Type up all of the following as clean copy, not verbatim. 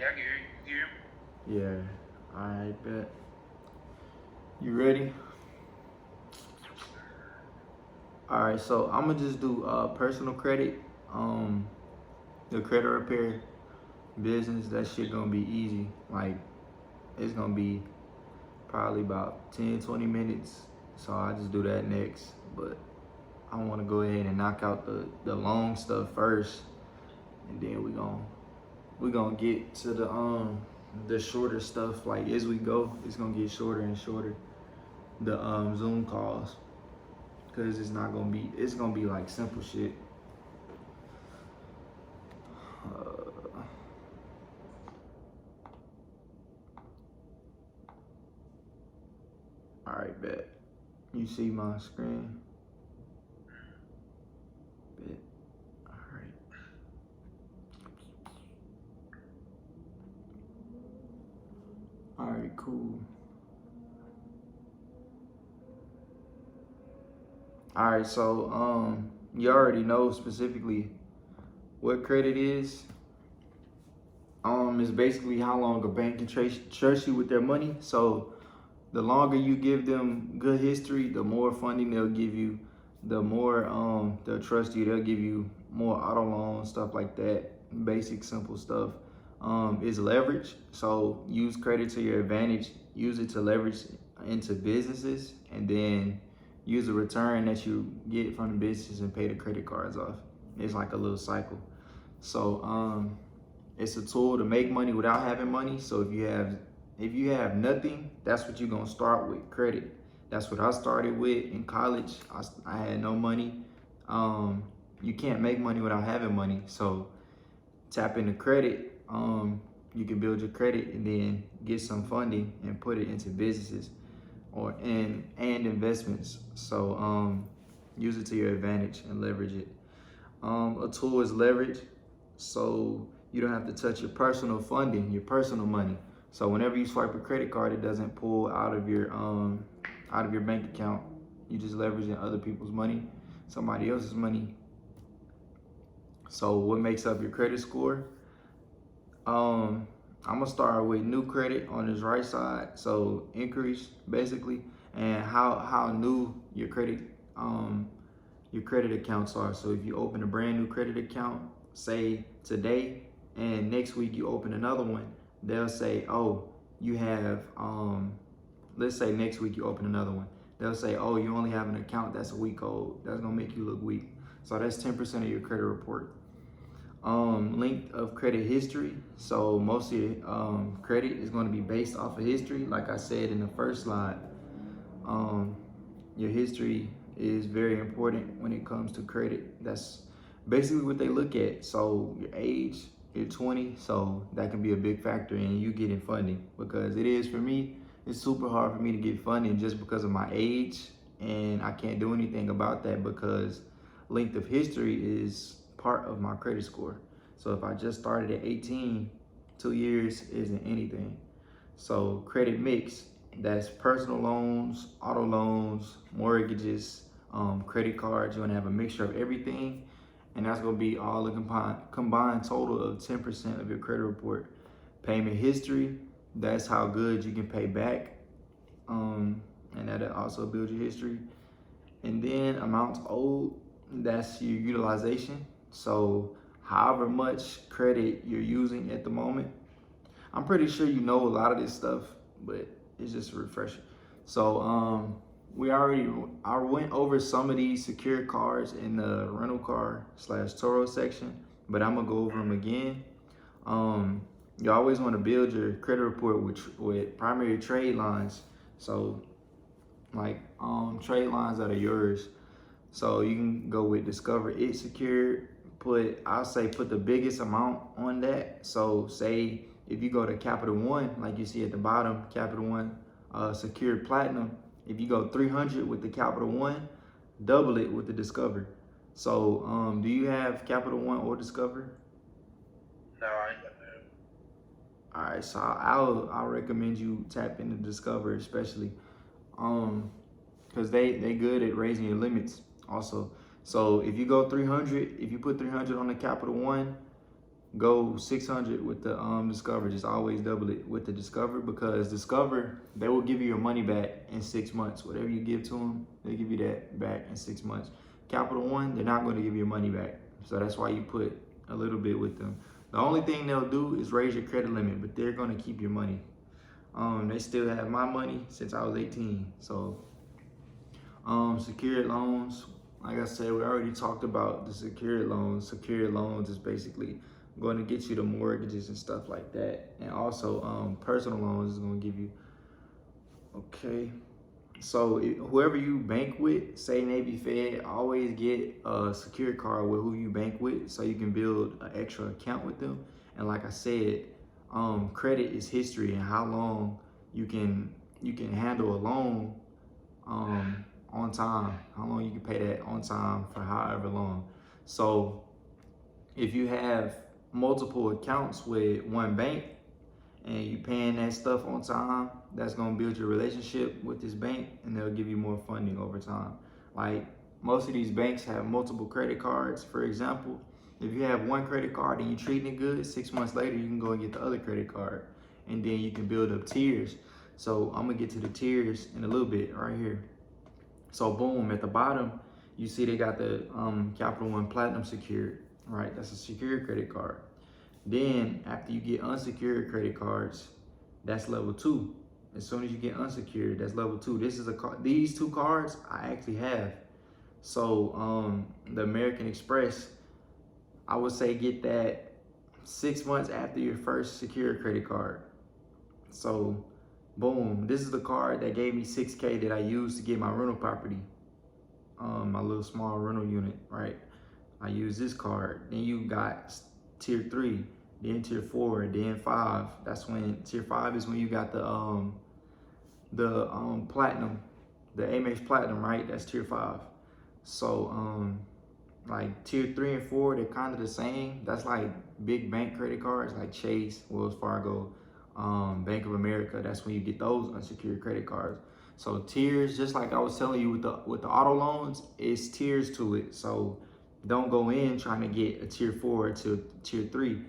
I can hear you. You hear me? Yeah. Alright, bet. You ready? Yes, sir. Alright, so I'm gonna just do personal credit. The credit repair business, that shit gonna be easy. Like it's gonna be probably about 10, 20 minutes. So I just do that next. But I wanna go ahead and knock out the long stuff first. And then we gonna get to the shorter stuff. Like as we go, it's gonna get shorter and shorter. The Zoom calls. Cause it's gonna be like simple shit. Uh, all right, bet. You see my screen? Bet. All right. All right, cool. All right, so you already know specifically what credit is. It's basically how long a bank can trust you with their money. So the longer you give them good history, the more funding they'll give you, the more they'll trust you. They'll give you more auto loans, stuff like that. Basic, simple stuff. Is leverage. So use credit to your advantage. Use it to leverage into businesses, and then use the return that you get from the business and pay the credit cards off. It's like a little cycle. So it's a tool to make money without having money. So if you have nothing, that's what you're gonna start with, credit. That's what I started with in college. I had no money. You can't make money without having money. So tap into credit. You can build your credit and then get some funding and put it into businesses and investments. So use it to your advantage and leverage it. A tool is leverage, so you don't have to touch your personal funding, your personal money. So whenever you swipe a credit card, it doesn't pull out of your bank account. You just leveraging other people's money, somebody else's money. So what makes up your credit score? I'm gonna start with new credit on this right side. So increase basically, and how new your credit accounts are. So if you open a brand new credit account, say today, and next week you open another one, they'll say, oh, you have, let's say next week you open another one. They'll say, oh, you only have an account that's a week old. That's gonna make you look weak. So that's 10% of your credit report. Length of credit history. So most of your credit is going to be based off of history. Like I said in the first slide, um, your history is very important when it comes to credit. That's basically what they look at. So your age, you're 20, so that can be a big factor in you getting funding, because it is for me. It's super hard for me to get funding just because of my age, and I can't do anything about that because length of history is part of my credit score. So if I just started at 18, 2 years isn't anything. So credit mix, that's personal loans, auto loans, mortgages, credit cards. You're gonna have a mixture of everything, and that's gonna be all the combined total of 10% of your credit report. Payment history, that's how good you can pay back, and that'll also build your history. And then amounts owed, that's your utilization. So however much credit you're using at the moment. I'm pretty sure you know a lot of this stuff, but it's just a refresher. So I went over some of these secured cards in the rental car / Toro section, but I'm gonna go over them again. You always want to build your credit report with primary trade lines. So like trade lines that are yours. So you can go with Discover It Secured. I'll say put the biggest amount on that. So say if you go to Capital One, like you see at the bottom, Capital One Secured Platinum, if you go 300 with the Capital One, double it with the Discover. So do you have Capital One or Discover? No, I ain't got that. All right, so I'll recommend you tap into Discover, especially because they good at raising your limits also. So if you go 300, if you put 300 on the Capital One, go 600 with the Discover. Just always double it with the Discover, because Discover, they will give you your money back in 6 months. Whatever you give to them, they give you that back in 6 months. Capital One, they're not going to give you your money back. So that's why you put a little bit with them. The only thing they'll do is raise your credit limit, but they're going to keep your money. They still have my money since I was 18. So secured loans, like I said, we already talked about the secured loans. Secured loans is basically going to get you the mortgages and stuff like that. And also personal loans is going to give you, okay. So whoever you bank with, say Navy Fed, always get a secured card with who you bank with, so you can build an extra account with them. And like I said, credit is history, and how long you can handle a loan on time, how long you can pay that on time for however long. So if you have multiple accounts with one bank and you paying that stuff on time, that's gonna build your relationship with this bank, and they'll give you more funding over time. Like most of these banks have multiple credit cards. For example, if you have one credit card and you're treating it good, 6 months later you can go and get the other credit card, and then you can build up tiers. So I'm gonna get to the tiers in a little bit right here. So boom, at the bottom, you see they got the Capital One Platinum secured, right? That's a secured credit card. Then after you get unsecured credit cards, that's level 2. As soon as you get unsecured, that's level 2. This is these 2 cards I actually have. So the American Express, I would say get that 6 months after your first secured credit card. So boom, this is the card that gave me $6K that I used to get my rental property, my little small rental unit, right? I use this card. Then you got tier 3, then tier 4, then 5. That's when tier 5 is when you got the platinum, the Amex Platinum, right? That's tier 5. So like tier 3 and 4, they're kind of the same. That's like big bank credit cards like Chase, Wells Fargo, Bank of America. That's when you get those unsecured credit cards. So tiers, just like I was telling you with the auto loans, it's tiers to it. So don't go in trying to get a tier 4 to tier 3.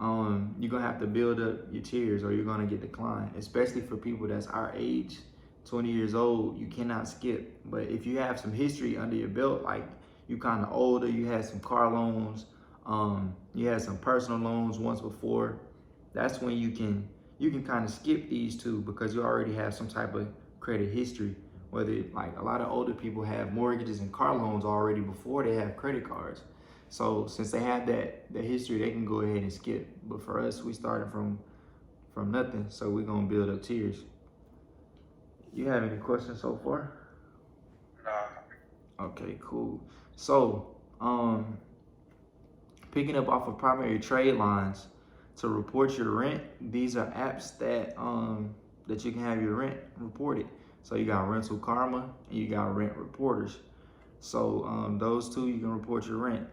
You're gonna have to build up your tiers or you're gonna get declined, especially for people that's our age, 20 years old. You cannot skip. But if you have some history under your belt, like you kind of older, you had some car loans, you had some personal loans once before, that's when you can kind of skip these 2, because you already have some type of credit history. Whether like a lot of older people have mortgages and car loans already before they have credit cards. So since they have that history, they can go ahead and skip. But for us, we started from nothing, so we're gonna build up tiers. You have any questions so far? Nah. Okay, cool. So picking up off of Primary Trade Lines, to report your rent, these are apps that that you can have your rent reported. So you got Rental Karma and you got Rent Reporters. So those 2, you can report your rent.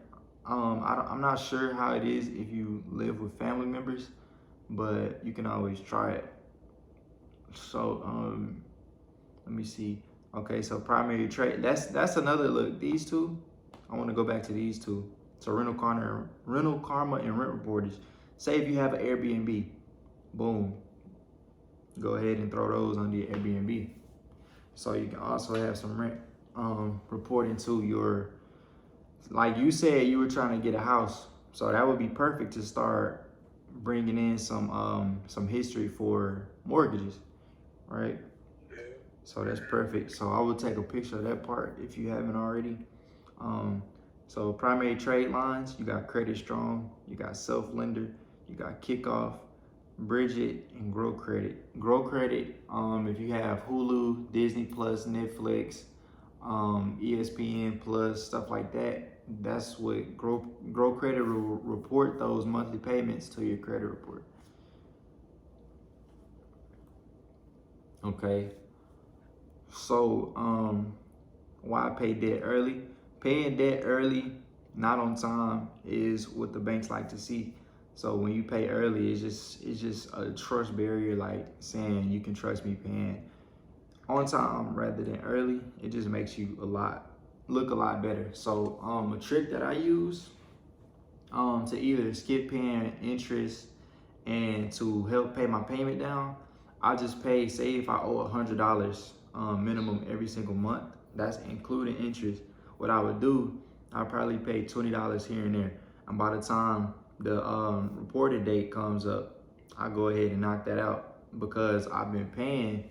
I'm not sure how it is if you live with family members, but you can always try it. So let me see. Okay, so Primary Trade, that's another look. These 2, I want to go back to these 2. So Rental Karma and Rent Reporters. Say if you have an Airbnb, boom, go ahead and throw those under your Airbnb. So you can also have some rent reporting to your, like you said, you were trying to get a house. So that would be perfect to start bringing in some history for mortgages, right? So that's perfect. So I would take a picture of that part if you haven't already. So Primary Trade Lines, you got Credit Strong, you got Self Lender, you got Kickoff, Bridget, and Grow Credit. Grow Credit, if you have Hulu, Disney Plus, Netflix, ESPN Plus, stuff like that, that's what Grow Credit will report those monthly payments to your credit report. Okay. So why pay debt early? Paying debt early, not on time, is what the banks like to see. So when you pay early, it's just a trust barrier, like saying you can trust me paying on time rather than early. It just makes you look a lot better. So a trick that I use, to either skip paying interest and to help pay my payment down, I just pay, say if I owe $100 minimum every single month, that's including interest. What I would do, I'd probably pay $20 here and there. And by the time the reported date comes up, I go ahead and knock that out because I've been paying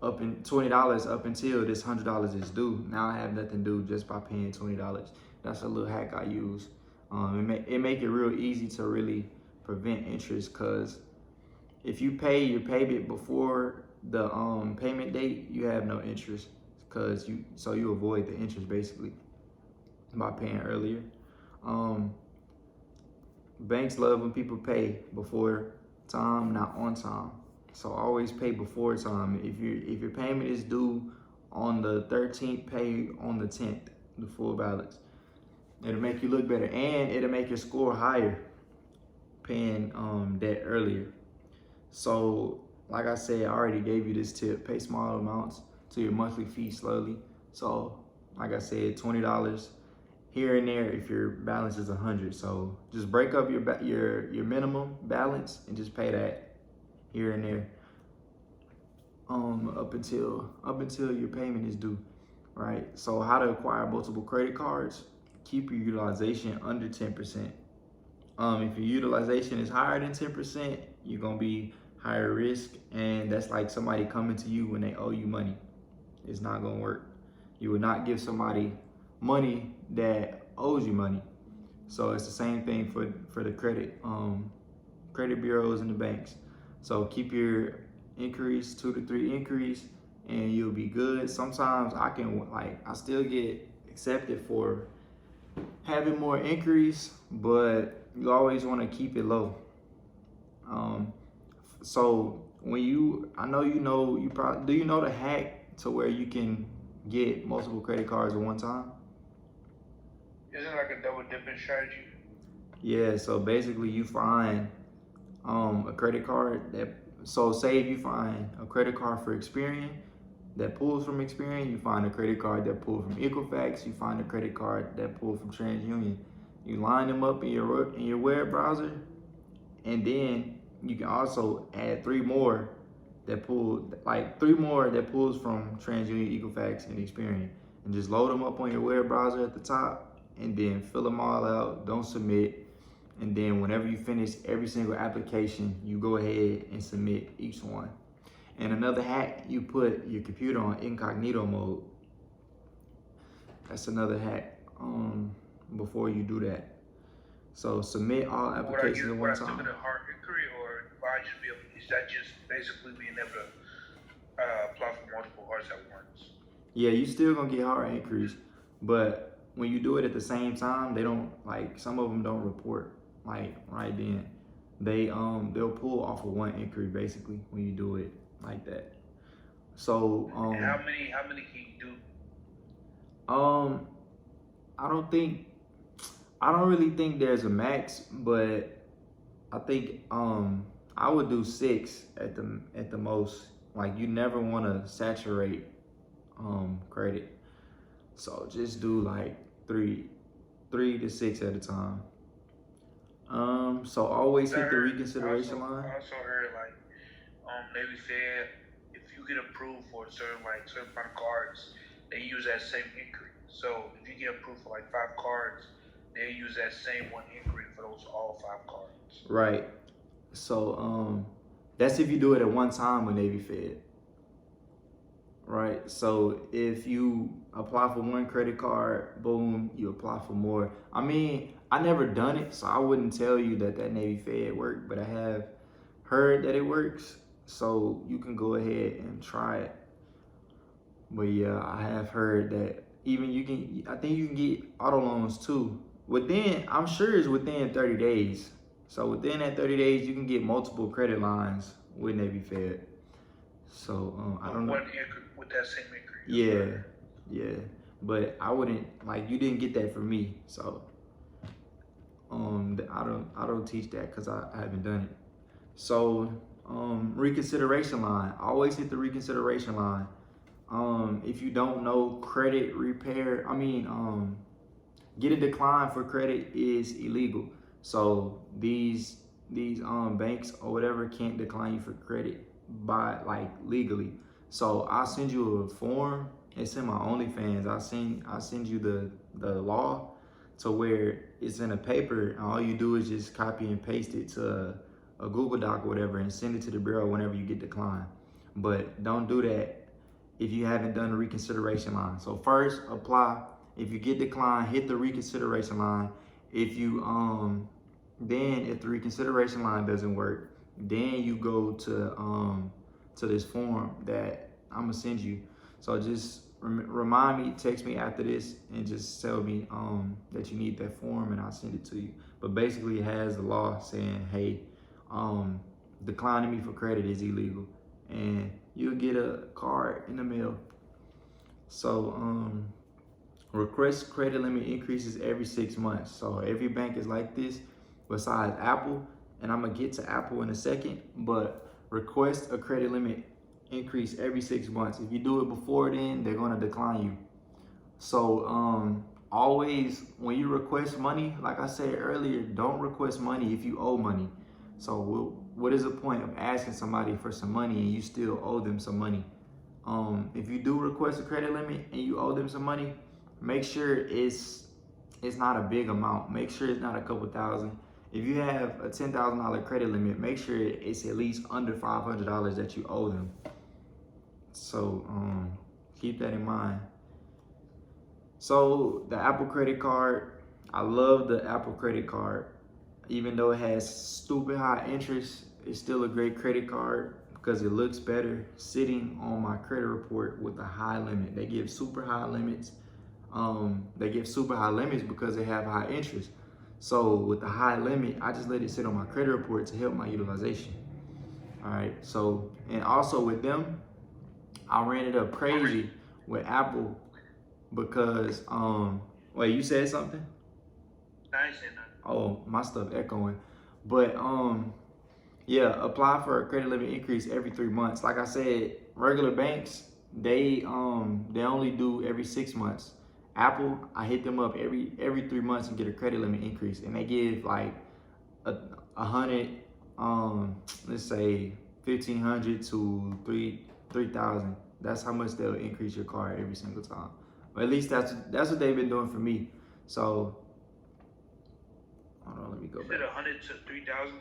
up in $20 up until this $100 is due. Now I have nothing due just by paying $20. That's a little hack I use. It make it real easy to really prevent interest, because if you pay your payment before the payment date, you have no interest, because you avoid the interest basically by paying earlier. Banks love when people pay before time, not on time. So always pay before time. If your payment is due on the 13th, pay on the 10th, the full balance. It'll make you look better, and it'll make your score higher paying debt earlier. So like I said, I already gave you this tip. Pay small amounts to your monthly fee slowly. So like I said, $20 here and there if your balance is 100. So just break up your minimum balance and just pay that here and there up until your payment is due, right? So how to acquire multiple credit cards? Keep your utilization under 10%. If your utilization is higher than 10%, you're gonna be higher risk, and that's like somebody coming to you when they owe you money. It's not gonna work. You would not give somebody money that owes you money. So it's the same thing for the credit bureaus and the banks. So keep your inquiries 2 to 3 inquiries, and you'll be good. Sometimes I still get accepted for having more inquiries, but you always want to keep it low. So when you do you know the hack to where you can get multiple credit cards at one time? Isn't it like a double dipping strategy? Yeah, so basically you find a credit card say if you find a credit card for Experian that pulls from Experian, you find a credit card that pulls from Equifax, you find a credit card that pulls from TransUnion. You line them up in your web browser, and then you can also add 3 more that pulls from TransUnion, Equifax, and Experian, and just load them up on your web browser at the top, and then fill them all out. Don't submit. And then whenever you finish every single application, you go ahead and submit each one. And another hack, you put your computer on incognito mode. That's another hack before you do that. So submit all applications at one time. Would I still get a hard inquiry, or is that just basically being able to apply for multiple hearts at once? Yeah, you still gonna get hard inquiries, but when you do it at the same time, they don't, some of them don't report right then. They'll pull off of one inquiry basically when you do it like that. So how many can you do? I don't really think there's a max, but I think I would do 6 at the most. Like, you never want to saturate credit, so just do like 3 to 6 at a time. So always hit the reconsideration line. I also heard Navy Fed, if you get approved for certain amount of cards, they use that same inquiry. So if you get approved for 5 cards, they use that same one inquiry for all 5 cards. Right. So that's if you do it at one time with Navy Fed. Right. So if you apply for one credit card, boom, you apply for more. I mean, I never done it, so I wouldn't tell you that Navy Fed worked, but I have heard that it works. So you can go ahead and try it. But yeah, I have heard that I think you can get auto loans too. I'm sure it's within 30 days. So within that 30 days, you can get multiple credit lines with Navy Fed. So I don't know. With that same inquiry. Yeah. But I wouldn't, you didn't get that from me. So I don't teach that because I haven't done it. So reconsideration line. Always hit the reconsideration line. If you don't know, credit repair, get a decline for credit is illegal. So these banks or whatever can't decline you for credit by like legally. So I'll send you a form. It's in my OnlyFans. I send you the law to where it's in a paper, and all you do is just copy and paste it to a Google Doc or whatever and send it to the bureau whenever you get declined. But don't do that if you haven't done the reconsideration line. So first apply. If you get declined, hit the reconsideration line. If you then if the reconsideration line doesn't work, then you go to this form that I'm gonna send you. So just remind me, text me after this, and just tell me that you need that form, and I'll send it to you. But basically, it has the law saying, hey, declining me for credit is illegal, and you'll get a card in the mail. So request credit limit increases every 6 months. So every bank is like this, besides Apple, and I'm gonna get to Apple in a second. But request a credit limit increase every 6 months. If you do it before then, they're gonna decline you. So always when you request money, like I said earlier, don't request money if you owe money. So what is the point of asking somebody for some money and you still owe them some money? If you do request a credit limit and you owe them some money, make sure it's not a big amount. Make sure it's not a couple thousand. If you have a $10,000 credit limit, make sure it's at least under $500 that you owe them. So keep that in mind. So the Apple credit card, I love the Apple credit card. Even though it has stupid high interest, it's still a great credit card because it looks better sitting on my credit report with a high limit. They give super high limits. They give super high limits because they have high interest. So with the high limit, I just let it sit on my credit report to help my utilization. All right. So, and also with them, I ran it up crazy with Apple because wait, you said something? I ain't saying nothing. Oh, my stuff echoing. But yeah, apply for a credit limit increase every 3 months. Like I said, regular banks, they only do every 6 months. Apple, I hit them up every 3 months and get a credit limit increase, and they give like a hundred, let's say 1,500 to 3,000. That's how much they'll increase your card every single time. Or at least that's what they've been doing for me. So hold on, let me go You back. said 100 to 3,000.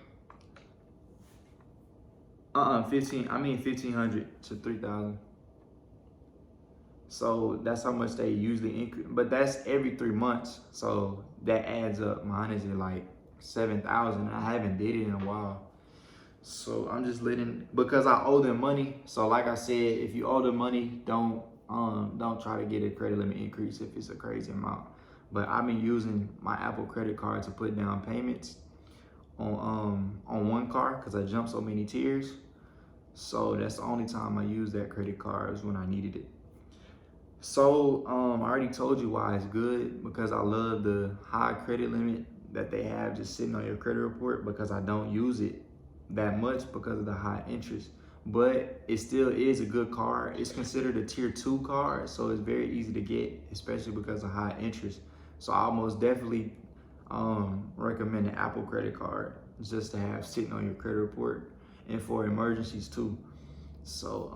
1,500 to 3,000. So that's how much they usually increase, but that's every 3 months. So that adds up. Mine is at like 7,000. I haven't did it in a while. So I'm just letting, because I owe them money. So like I said, if you owe them money, don't try to get a credit limit increase if it's a crazy amount. But I've been using my Apple credit card to put down payments on one car because I jumped so many tiers. So that's the only time I use that credit card is when I needed it. So I already told you why it's good, because I love the high credit limit that they have just sitting on your credit report, because I don't use it that much because of the high interest. But it still is a good card. It's considered a tier 2 card, so it's very easy to get, especially because of high interest. So I most definitely recommend an Apple credit card just to have sitting on your credit report and for emergencies too. So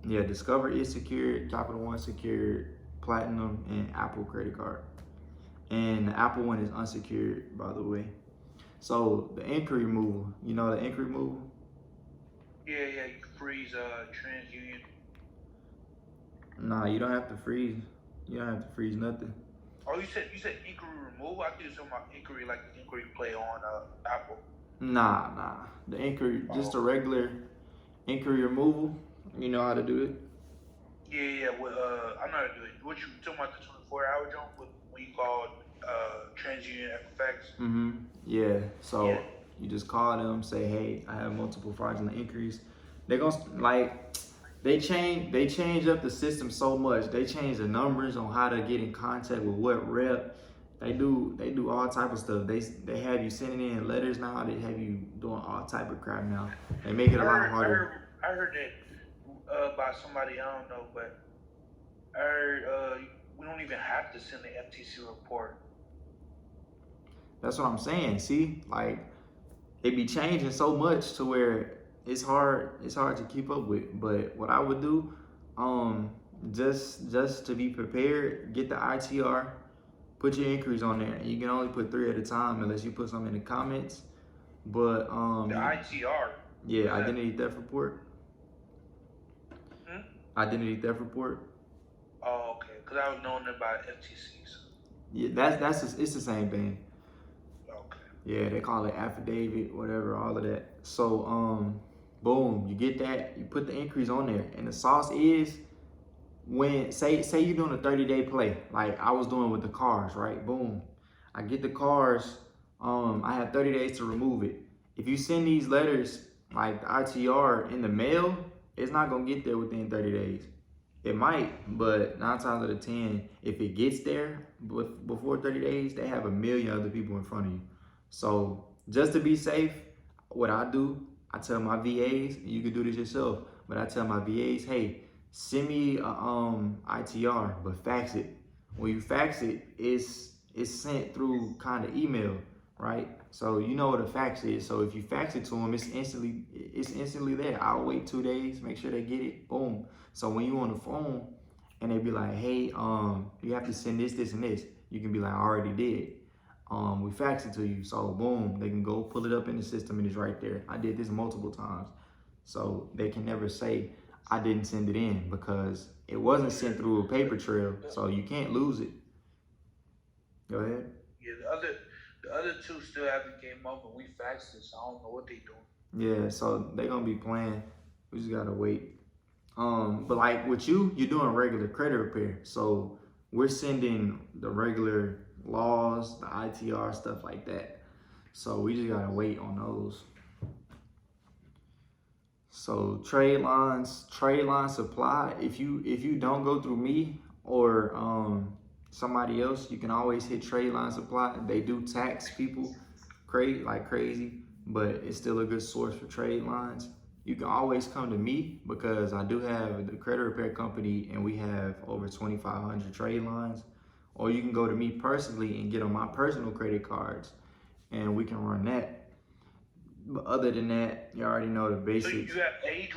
yeah, Discover is secured, Capital One secured, Platinum, and Apple credit card. And the Apple one is unsecured, by the way. So the inquiry removal, you know the inquiry removal? Yeah, you can freeze TransUnion. Nah, you don't have to freeze. You don't have to freeze nothing. Oh, you said inquiry removal? I think you talking about inquiry like the inquiry play on Apple. Nah. The inquiry, just a regular inquiry removal. You know how to do it? Yeah. Well, I know how to do it. What you talking about, the 24-hour jump when you called TransUnion Equifax? Yeah. So Yeah. you just call them, say, hey, I have multiple fraudulent inquiries. They're gonna they change up the system so much. They change the numbers on how to get in contact with what rep. They do all type of stuff. They have you sending in letters now. They have you doing all type of crap now. They make it a lot harder. I heard that by somebody I don't know, but I heard we don't even have to send the FTC report. That's what I'm saying. See, like it be changing so much to where it's hard to keep up with. But what I would do, um, just to be prepared, get the ITR, put your inquiries on there. You can only put 3 at a time unless you put some in the comments. But The ITR. yeah, identity theft report. Hmm? Identity theft report. Oh, okay. Because I was knowing about FTCs. Yeah, it's the same thing. Okay. Yeah, they call it affidavit, whatever, all of that. So, boom, you get that, you put the inquiries on there, and the sauce is when say you're doing a 30-day play, like I was doing with the cars, right? Boom, I get the cars, I have 30 days to remove it. If you send these letters like the ITR in the mail, it's not gonna get there within 30 days. It might, but 9 times out of 10, if it gets there before 30 days, they have a million other people in front of you. So just to be safe, what I do, I tell my VAs, and you can do this yourself, but I tell my VAs, hey, send me a ITR, but fax it. When you fax it, it's sent through kind of email, right? So you know what a fax is. So if you fax it to them, it's instantly there. I'll wait 2 days, make sure they get it, boom. So when you on the phone and they be like, hey, you have to send this, this, and this, you can be like, I already did. We fax it to you, so boom, they can go pull it up in the system and it's right there. I did this multiple times. So they can never say I didn't send it in because it wasn't sent through a paper trail, so you can't lose it. Go ahead. Yeah, the other two still haven't came up, and we faxed it, so I don't know what they doing. Yeah, so they're gonna be playing. We just gotta wait. But like with you're doing regular credit repair. So we're sending the regular laws, the ITR, stuff like that. So we just gotta wait on those. So trade line supply. If you don't go through me or somebody else, you can always hit trade line supply. They do tax people like crazy, but it's still a good source for trade lines. You can always come to me because I do have the credit repair company and we have over 2,500 trade lines. Or you can go to me personally and get on my personal credit cards and we can run that. But other than that, you already know the So basics. you have age